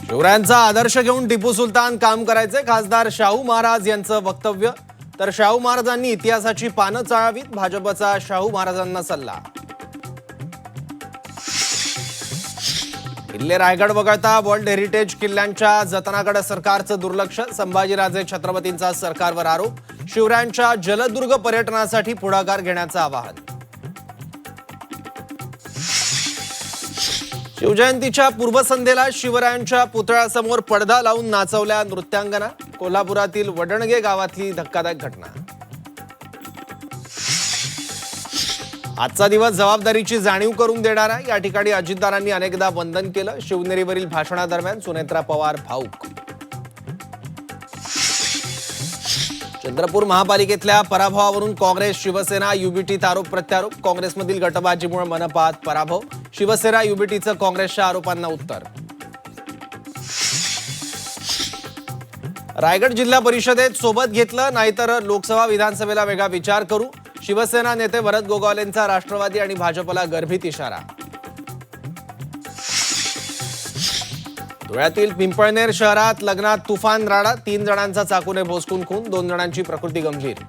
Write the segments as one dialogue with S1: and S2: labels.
S1: शिवरायांचा आदर्श घेऊन टिपू सुलतान काम करायचे, खासदार शाहू महाराज यांचं वक्तव्य. तर शाहू महाराजांनी इतिहासाची पानं चाळावीत, भाजपचा शाहू महाराजांना सल्ला. किल्ले रायगड वगळता वर्ल्ड हेरिटेज किल्ल्यांच्या जतनाकडे सरकारचं दुर्लक्ष, संभाजीराजे छत्रपतींचा सरकारवर आरोप. शिवरायांच्या जलदुर्ग पर्यटनासाठी पुढाकार घेण्याचं आवाहन. शिवजयंतीच्या पूर्वसंध्येला शिवरायांच्या पुतळ्यासमोर पडदा लावून नाचवल्या नृत्यांगना. कोल्हापुरातील वडणगे गावातली धक्कादायक घटना. आजचा दिवस जबाबदारीची जाणीव करून देणारा, या ठिकाणी अजितदारांनी अनेकदा वंदन केलं. शिवनेरीवरील भाषणादरम्यान सुनेत्रा पवार भाऊक. चंद्रपूर महापालिकेतल्या पराभवावरून काँग्रेस शिवसेना युबीटीत आरोप प्रत्यारोप. काँग्रेसमधील गटबाजीमुळे मनपात पराभव. शिवसेना युबीटीचं काँग्रेसच्या आरोपांना उत्तर. रायगड जिल्हा परिषदेत सोबत घेतलं, नाहीतर लोकसभा विधानसभेला वेगळा विचार करू. शिवसेना नेते भरत गोगावलेंचा राष्ट्रवादी आणि भाजपला गर्भित इशारा. धुळ्यातील पिंपळनेर शहरात लग्नात तुफान राडा, 3 जणांचा चाकूने भोसकून खून, 2 जणांची प्रकृती गंभीर.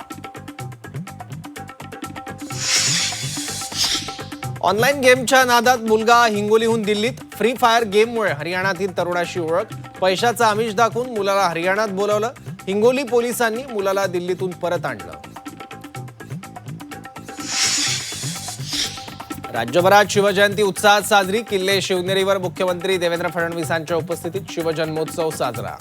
S1: ऑनलाईन गेमच्या नादात मुलगा हिंगोलीहून दिल्लीत. फ्री फायर गेममुळे हरियाणातील तरुणाशी ओळख, पैशाचा आमिष दाखवून मुलाला हरियाणात बोलवलं. हिंगोली पोलिसांनी मुलाला दिल्लीतून परत आणलं. राज्यभरात शिवजयंती उत्साहात साजरी. किल्ले शिवनेरीवर मुख्यमंत्री देवेंद्र फडणवीसांच्या उपस्थितीत शिवजन्मोत्सव साजरा.